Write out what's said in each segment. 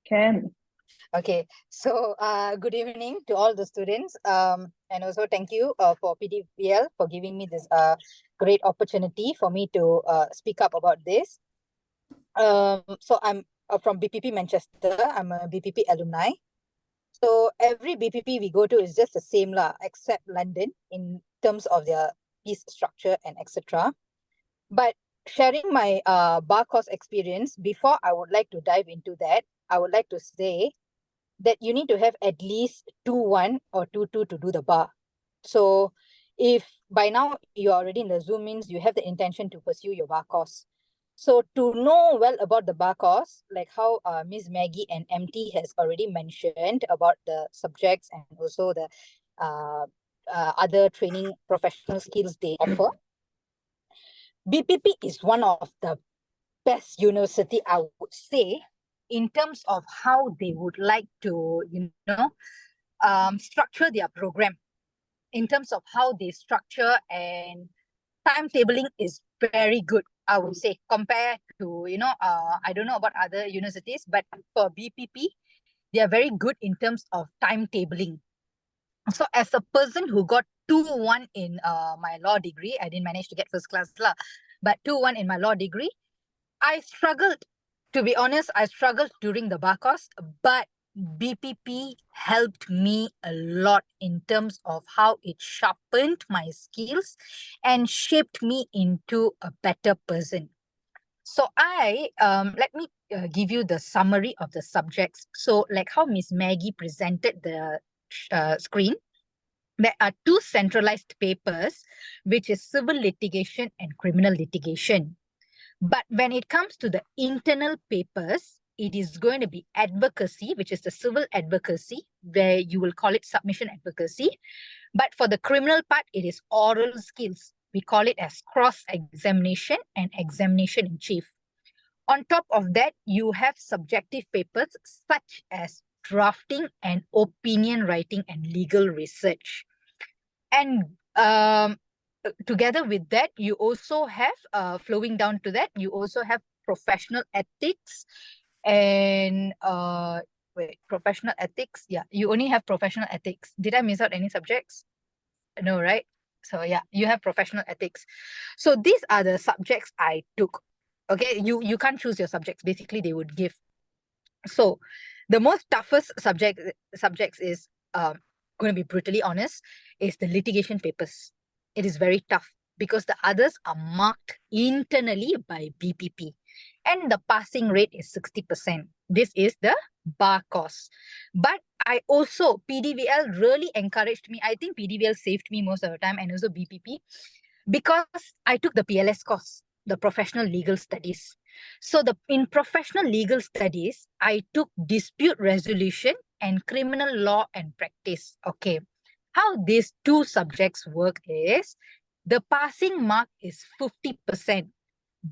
Can. Okay, so good evening to all the students, and also thank you for PDVL for giving me this great opportunity for me to speak up about this. So I'm from BPP Manchester. I'm a BPP alumni. So every BPP we go to is just the same lah, except London in terms of their fees structure and etc. But sharing my bar course experience, before I would like to dive into that, I would like to say that you need to have at least 2-1 or 2-2 to do the bar. So if by now you're already in the Zoom, means you have the intention to pursue your bar course. So to know well about the bar course, like how Ms. Maggie and MT has already mentioned about the subjects and also the other training professional skills they offer, BPP is one of the best university, I would say, in terms of how they would like to, structure their program. In terms of how they structure and timetabling is very good, I would say, compared to, I don't know about other universities, but for BPP, they are very good in terms of timetabling. So as a person who got 2-1 in my law degree, I didn't manage to get first class lah, but 2-1 in my law degree, I struggled. To be honest, I struggled during the bar course, but BPP helped me a lot in terms of how it sharpened my skills and shaped me into a better person. So let me give you the summary of the subjects. So like how Miss Maggie presented the screen, there are two centralized papers, which is civil litigation and criminal litigation. But when it comes to the internal papers, it is going to be advocacy, which is the civil advocacy, where you will call it submission advocacy. But for the criminal part, it is oral skills. We call it as cross-examination and examination in chief. On top of that, you have subjective papers such as drafting and opinion writing and legal research. And together with that, you also have, flowing down to that, you also have professional ethics and, professional ethics. Yeah, you only have professional ethics. Did I miss out any subjects? No, right? So yeah, you have professional ethics. So these are the subjects I took. Okay, you can't choose your subjects. Basically, they would give. So the most toughest subjects is, going to be brutally honest, is the litigation papers. It is very tough because the others are marked internally by BPP and the passing rate is 60%. This is the bar course. But I also, PDVL really encouraged me. I think PDVL saved me most of the time, and also BPP, because I took the PLS course, the professional legal studies. So in professional legal studies, I took dispute resolution and criminal law and practice. Okay. How these two subjects work is the passing mark is 50%,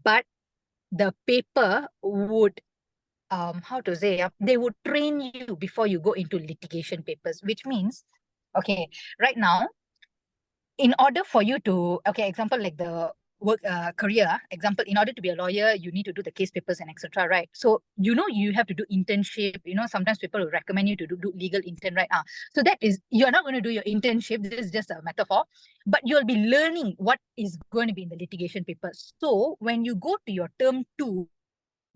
but the paper would, how to say, they would train you before you go into litigation papers, which means, okay, right now, in order for you to, okay, example, like the work career example, in order to be a lawyer, you need to do the case papers and etc, right? So you have to do internship. Sometimes people will recommend you to do legal intern, right? So that is, you're not going to do your internship. This is just a metaphor, but you'll be learning what is going to be in the litigation papers. So when you go to your term 2,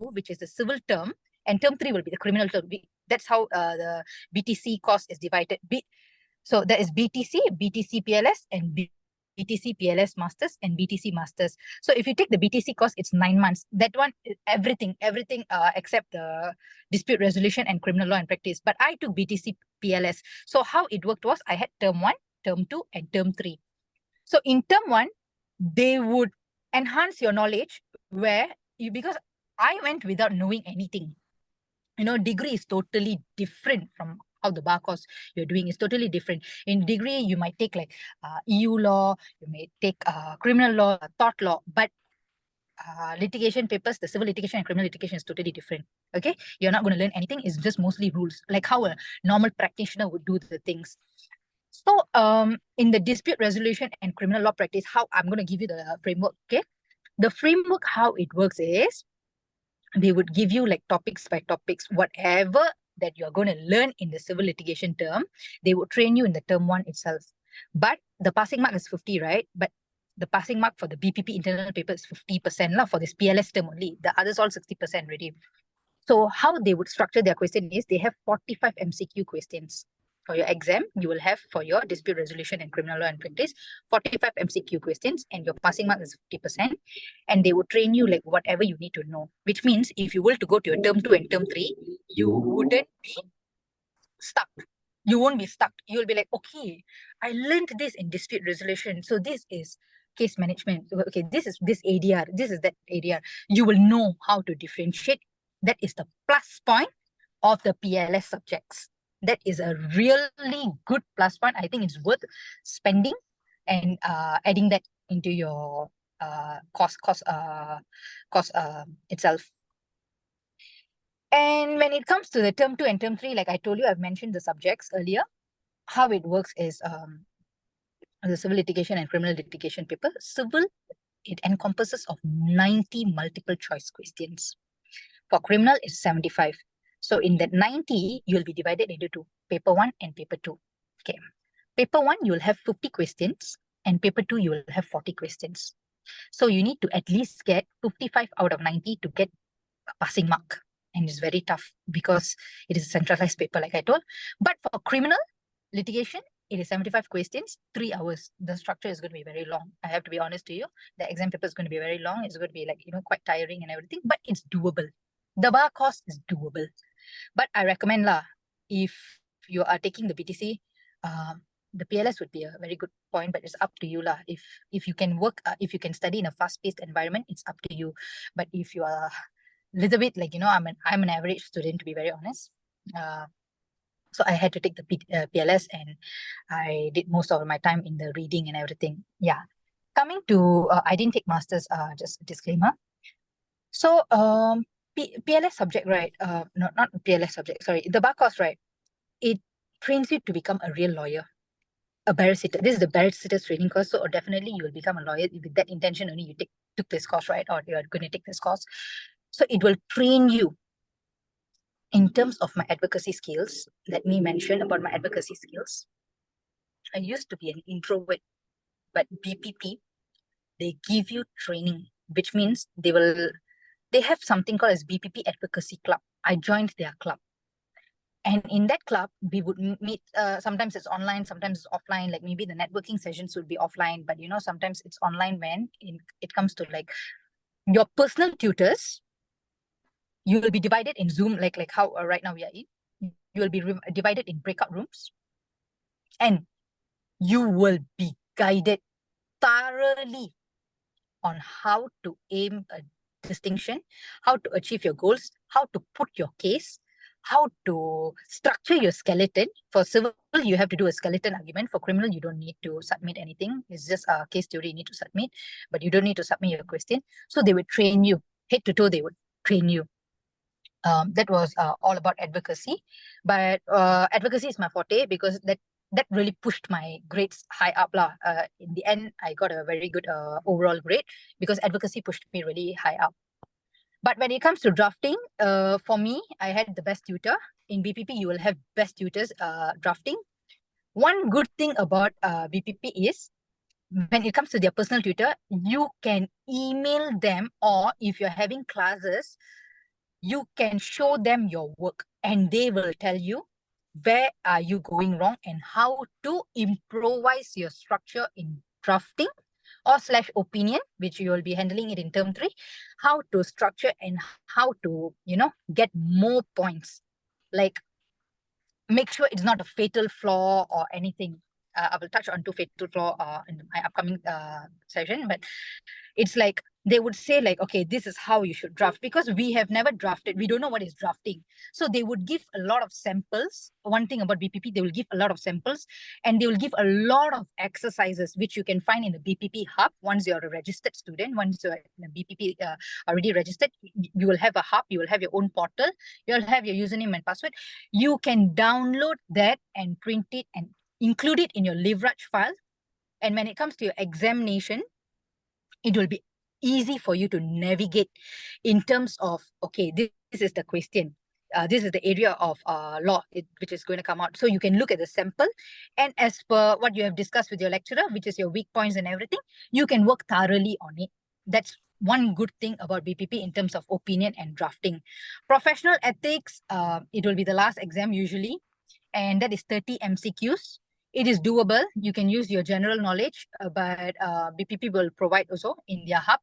which is the civil term, and term 3 will be the criminal term. That's how the BTC course is divided. So there is BTC, BTC PLS, and BTC PLS Masters and BTC Masters. So if you take the BTC course, it's 9 months. That one, everything except the dispute resolution and criminal law and practice. But I took BTC PLS. So how it worked was I had term 1, term 2, and term 3. So in term 1, they would enhance your knowledge because I went without knowing anything. Degree is totally different from how the bar course you're doing is totally different. In degree, you might take like EU law, you may take criminal law, tort law, but litigation papers, the civil litigation and criminal litigation is totally different. Okay, you're not going to learn anything. It's just mostly rules, like how a normal practitioner would do the things. So in the dispute resolution and criminal law practice, how I'm going to give you the framework. Okay, the framework, how it works is, they would give you like topics by topics, whatever that you're going to learn in the civil litigation term, they would train you in the term one itself. But the passing mark is 50, right? But the passing mark for the BPP internal paper is 50% lah, for this PLS term only. The others all 60% already. So how they would structure their question is they have 45 MCQ questions. For your exam, you will have for your dispute resolution and criminal law and practice, 45 MCQ questions, and your passing mark is 50%. And they would train you like whatever you need to know, which means if you were to go to your term 2 and term 3, you wouldn't be stuck. You won't be stuck. You'll be like, okay, I learned this in dispute resolution. So this is case management. Okay, this is this ADR. This is that ADR. You will know how to differentiate. That is the plus point of the PLS subjects. That is a really good plus point. I think it's worth spending and adding that into your course itself. And when it comes to the term 2 and term 3, like I told you, I've mentioned the subjects earlier. How it works is the civil litigation and criminal litigation paper. Civil, it encompasses of 90 multiple choice questions. For criminal, it's 75. So in that 90, you'll be divided into two, paper 1 and paper 2. Okay. Paper 1, you'll have 50 questions, and paper 2, you will have 40 questions. So you need to at least get 55 out of 90 to get a passing mark. And it's very tough because it is a centralized paper, like I told. But for criminal litigation, it is 75 questions, 3 hours. The structure is going to be very long. I have to be honest to you. The exam paper is going to be very long. It's going to be like, quite tiring and everything, but it's doable. The bar course is doable. But I recommend lah, if you are taking the BTC, the PLS would be a very good point, but it's up to you lah. If you can work, if you can study in a fast-paced environment, it's up to you. But if you are a little bit like, I'm an average student, to be very honest. So I had to take the PLS, and I did most of my time in the reading and everything. Yeah. Coming to, I didn't take masters, just a disclaimer. So PLS subject, right? No, not PLS subject, sorry. The bar course, right? It trains you to become a real lawyer, a barrister. This is the Barrister Training Course. So definitely you will become a lawyer with that intention only. You took this course, right? Or you're going to take this course. So it will train you in terms of my advocacy skills. Let me mention about my advocacy skills. I used to be an introvert, but BPP, they give you training, which means they have something called as BPP Advocacy Club. I joined their club. And in that club, we would meet, sometimes it's online, sometimes it's offline, like maybe the networking sessions would be offline, but sometimes it's online when it comes to like your personal tutors. You will be divided in Zoom, like how right now we are in. You will be divided in breakout rooms, and you will be guided thoroughly on how to aim a distinction, how to achieve your goals, how to put your case, how to structure your skeleton. For civil, you have to do a skeleton argument. For criminal, you don't need to submit anything. It's just a case theory you need to submit, but you don't need to submit your question. So they would train you, head to toe, they would train you. That was all about advocacy. But advocacy is my forte because that really pushed my grades high up lah. In the end, I got a very good overall grade because advocacy pushed me really high up. But when it comes to drafting, for me, I had the best tutor. In BPP, you will have best tutors drafting. One good thing about BPP is when it comes to their personal tutor, you can email them, or if you're having classes, you can show them your work and they will tell you where are you going wrong and how to improvise your structure in drafting or / opinion, which you will be handling it in term 3, how to structure and how to, get more points. Like, make sure it's not a fatal flaw or anything. I will touch on 2 fatal flaw in my upcoming session, but it's like they would say like, okay, this is how you should draft, because we have never drafted. We don't know what is drafting. So they would give a lot of samples. One thing about BPP, they will give a lot of samples and they will give a lot of exercises, which you can find in the BPP hub. Once you're a registered student, once you're in the BPP already registered, you will have a hub, you will have your own portal, you'll have your username and password. You can download that and print it and include it in your leverage file. And when it comes to your examination, it will be easy for you to navigate in terms of, okay, this is the question. This is the area of law which is going to come out. So you can look at the sample, and as per what you have discussed with your lecturer, which is your weak points and everything, you can work thoroughly on it. That's one good thing about BPP in terms of opinion and drafting. Professional ethics, it will be the last exam usually, and that is 30 MCQs. It is doable. You can use your general knowledge, but BPP will provide also in their hub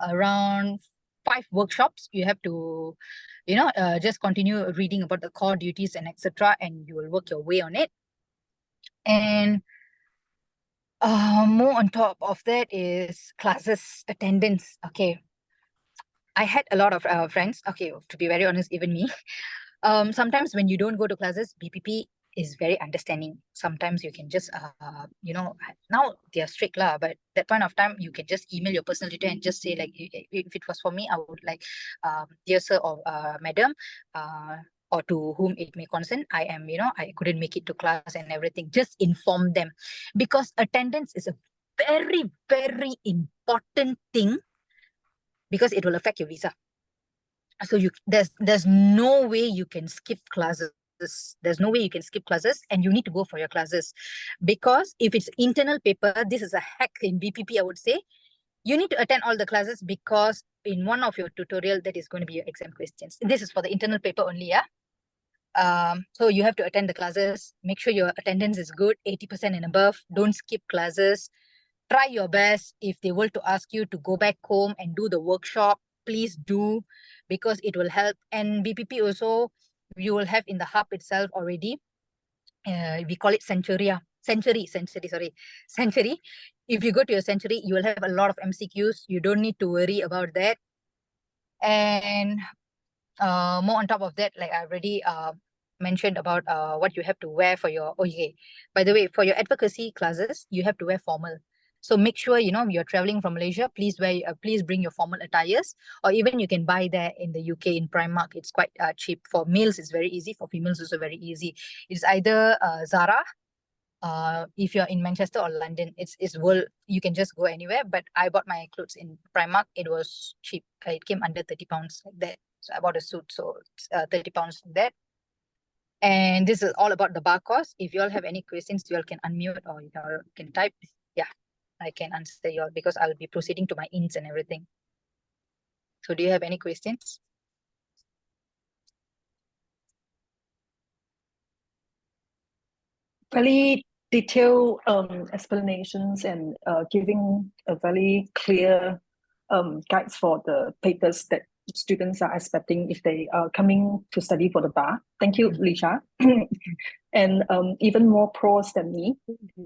around 5 workshops. You have to, just continue reading about the core duties and etc. and you will work your way on it. And more on top of that is classes attendance. Okay, I had a lot of friends. Okay, to be very honest, even me. Sometimes when you don't go to classes, BPP is very understanding. Sometimes you can just, now they are strict lah, but that point of time, you can just email your personal tutor and just say like, if it was for me, I would like, dear sir or madam, or to whom it may concern, I couldn't make it to class and everything. Just inform them, because attendance is a very, very important thing, because it will affect your visa. So there's no way you can skip classes. There's no way you can skip classes, and you need to go for your classes, because if it's internal paper, this is a hack in BPP, I would say. You need to attend all the classes, because in one of your tutorial, that is going to be your exam questions. This is for the internal paper only, yeah. So you have to attend the classes. Make sure your attendance is good, 80% and above. Don't skip classes. Try your best. If they were to ask you to go back home and do the workshop, please do, because it will help. And BPP also, you will have in the hub itself already. We call it Century. If you go to your Century, you will have a lot of MCQs. You don't need to worry about that. And more on top of that, like I already mentioned about what you have to wear for your, okay, by the way, for your advocacy classes, you have to wear formal. So make sure, you're traveling from Malaysia, please bring your formal attires, or even you can buy there in the UK in Primark. It's quite cheap. For males, it's very easy. For females, also very easy. It's either Zara, if you're in Manchester, or London. It's world, you can just go anywhere. But I bought my clothes in Primark. It was cheap. It came under 30 pounds like that. So I bought a suit, so it's 30 pounds like that. And this is all about the bar course. If you all have any questions, you all can unmute, or you all can type. Yeah, I can answer you all, because I'll be proceeding to my ins and everything. So do you have any questions? Very detailed explanations, and giving a very clear guides for the papers that students are expecting if they are coming to study for the bar. Thank you, Lisha. And even more pros than me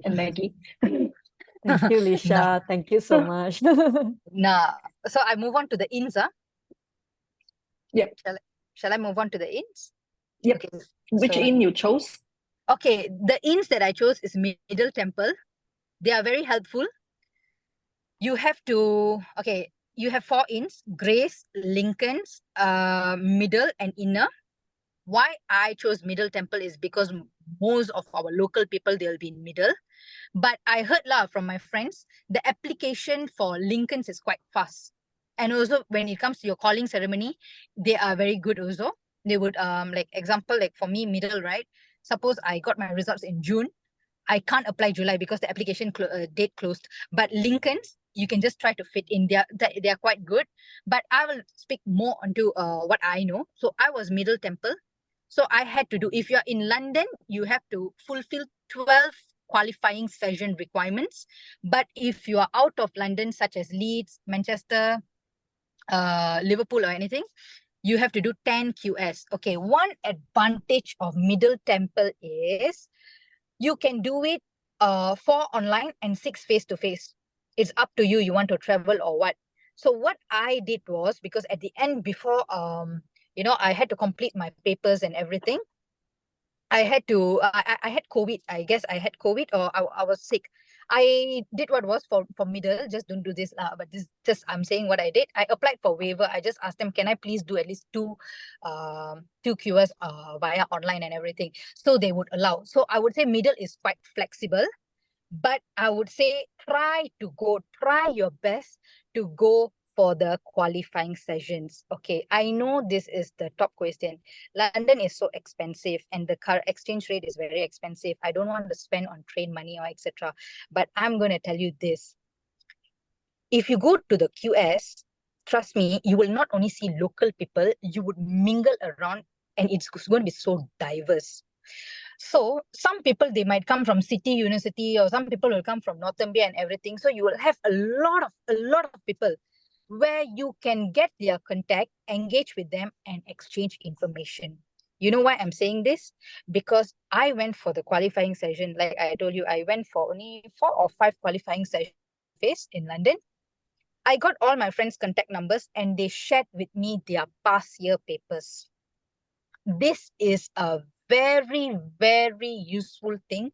and Maggie. Thank you, Lisha. Thank you so much. So I move on to the ins. Yep. Shall I move on to the ins? Yep. Okay. Which in you chose? Okay, the ins that I chose is Middle Temple. They are very helpful. You have 4 ins: Grace, Lincoln's, Middle, and Inner. Why I chose Middle Temple is because most of our local people, they'll be in Middle. But I heard from my friends, the application for Lincoln's is quite fast. And also when it comes to your calling ceremony, they are very good also. They would, like example, like for me, Middle, right? Suppose I got my results in June. I can't apply July because the application date closed. But Lincoln's, you can just try to fit in. They are quite good. But I will speak more onto what I know. So I was Middle Temple. So I had to do, if you're in London, you have to fulfill 12 qualifying session requirements. But if you are out of London, such as Leeds, Manchester, Liverpool, or anything, you have to do 10 QS. Okay, one advantage of Middle Temple is you can do it 4 online and 6 face-to-face. It's up to you. You want to travel or what. So what I did was, because at the end, before I had to complete my papers and everything, I had to I had COVID. I guess I had COVID, or I was sick. I did what was for Middle. Just don't do this, but this just I'm saying what I did. I applied for waiver. I just asked them, can I please do at least two QS via online and everything? So they would allow. So I would say Middle is quite flexible, but I would say try your best to go for the qualifying sessions? Okay, I know this is the top question. London is so expensive and the current exchange rate is very expensive. I don't want to spend on train money or etc. But I'm going to tell you this. If you go to the QS, trust me, you will not only see local people, you would mingle around and it's going to be so diverse. So some people, they might come from City University, or some people will come from Northumbria and everything. So you will have a lot of people where you can get their contact, engage with them and exchange information. You know why I'm saying this? Because I went for the qualifying session. Like I told you, I went for only 4 or 5 qualifying sessions in London. I got all my friends' contact numbers and they shared with me their past year papers. This is a very, very useful thing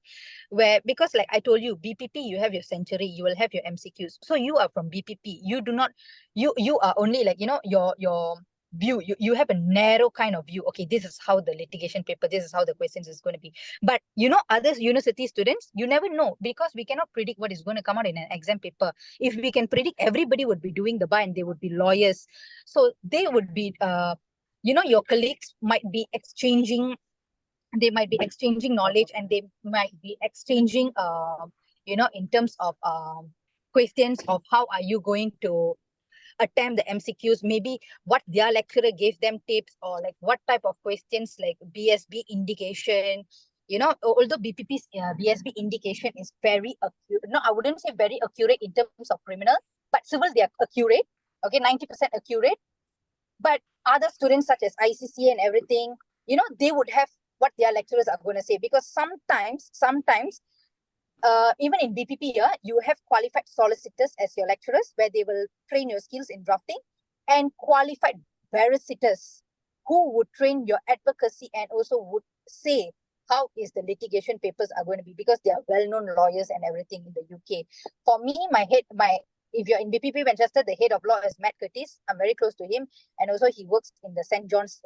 where, because like I told you, BPP, you have your century, you will have your MCQs. So you are from BPP. You do not, you are only like, your view, you have a narrow kind of view. Okay, this is how the litigation paper, this is how the questions is going to be. But other university students, you never know, because we cannot predict what is going to come out in an exam paper. If we can predict, everybody would be doing the bar and they would be lawyers. So they would be, your colleagues might be exchanging, knowledge, and they might be exchanging, in terms of questions of how are you going to attempt the MCQs, maybe what their lecturer gave them tips, or like what type of questions, like BSB indication. Although BPP's BSB indication is very accurate, no, I wouldn't say very accurate in terms of criminal, but civil they are accurate, okay, 90% accurate. But other students such as ICC and everything, they would have what their lecturers are going to say, because sometimes, even in BPP, you have qualified solicitors as your lecturers, where they will train your skills in drafting, and qualified barristers who would train your advocacy and also would say how is the litigation papers are going to be, because they are well-known lawyers and everything in the UK. For me, if you're in BPP Manchester, the head of law is Matt Curtis. I'm very close to him. And also he works in the St. John's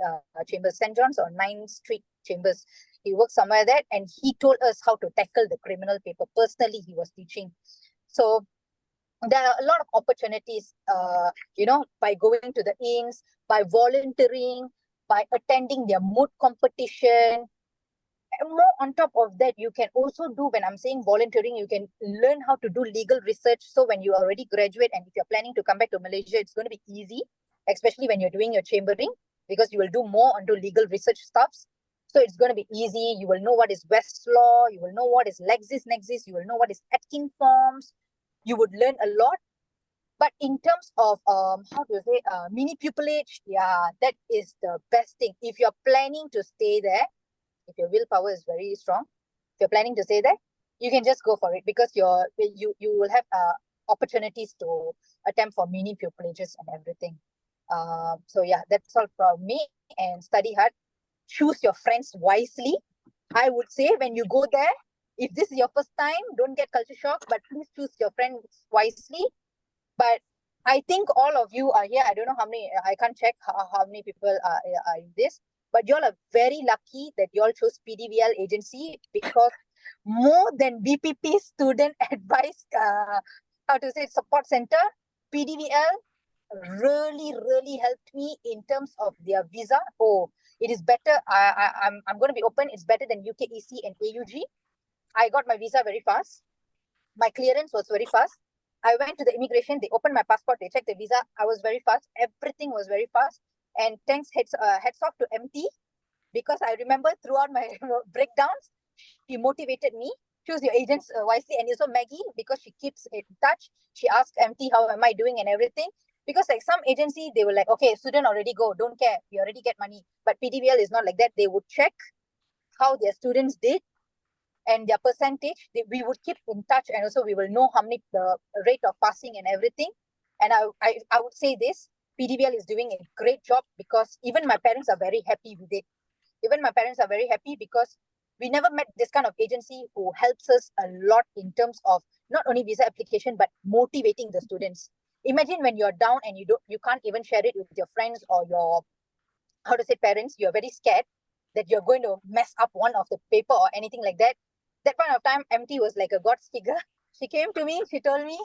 chambers, St. John's or 9th Street chambers. He works somewhere there, and he told us how to tackle the criminal paper. Personally, he was teaching. So there are a lot of opportunities, by going to the inns, by volunteering, by attending their moot competition. And more on top of that, you can also do, when I'm saying volunteering, you can learn how to do legal research. So when you already graduate and if you're planning to come back to Malaysia, it's going to be easy, especially when you're doing your chambering, because you will do more onto legal research stuffs. So it's going to be easy. You will know what is Westlaw. You will know what is LexisNexis. You will know what is Atkin Forms. You would learn a lot. But in terms of mini pupillage, yeah, that is the best thing. If you're planning to stay there, if your willpower is very strong, if you're planning to stay there, you can just go for it, because you will have opportunities to attempt for mini pupillages and everything. So yeah, that's all from me. And study hard. Choose your friends wisely. I would say when you go there, if this is your first time, don't get culture shock, but please choose your friends wisely. But I think all of you are here. I don't know how many, I can't check how many people are in this, but y'all are very lucky that y'all chose PDVL agency, because more than BPP student advice, support center, PDVL really helped me in terms of their visa. Oh, it is better. I'm going to be open. It's better than UKEC and AUG. I got my visa very fast. My clearance was very fast. I went to the immigration. They opened my passport. They checked the visa. I was very fast. Everything was very fast. And thanks, heads off to MT, because I remember throughout my breakdowns, she motivated me. Choose your agents wisely. And also Maggie, because she keeps in touch. She asked MT, how am I doing and everything. Because like some agency, they were like, okay, student already go, don't care, we already get money. But PDVL is not like that. They would check how their students did and their percentage. We would keep in touch, and also we will know how many the rate of passing and everything. And I would say this, PDVL is doing a great job, because even my parents are very happy with it. Even my parents are very happy, because we never met this kind of agency who helps us a lot in terms of not only visa application, but motivating the students. Imagine when you're down and you can't even share it with your friends or your, parents. You're very scared that you're going to mess up one of the paper or anything like that. That point of time, MT was like a God's figure. She came to me, she told me,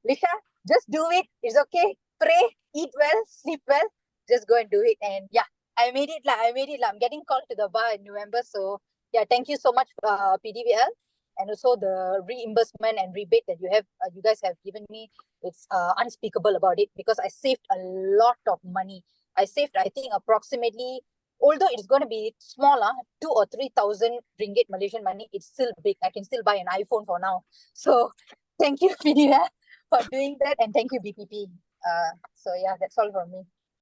Lisha, just do it. It's okay. pray, eat well, sleep well, just go and do it. And yeah, I made it lah. I'm getting called to the bar in November. So yeah, thank you so much, PDVL, and also the reimbursement and rebate that you guys have given me. It's unspeakable about it, because I saved a lot of money. I saved, I think, approximately, although it's going to be smaller, 2,000 or 3,000 ringgit Malaysian money, it's still big. I can still buy an iPhone for now. So thank you, PDVL, for doing that, and thank you, BPP. So yeah, that's all from me.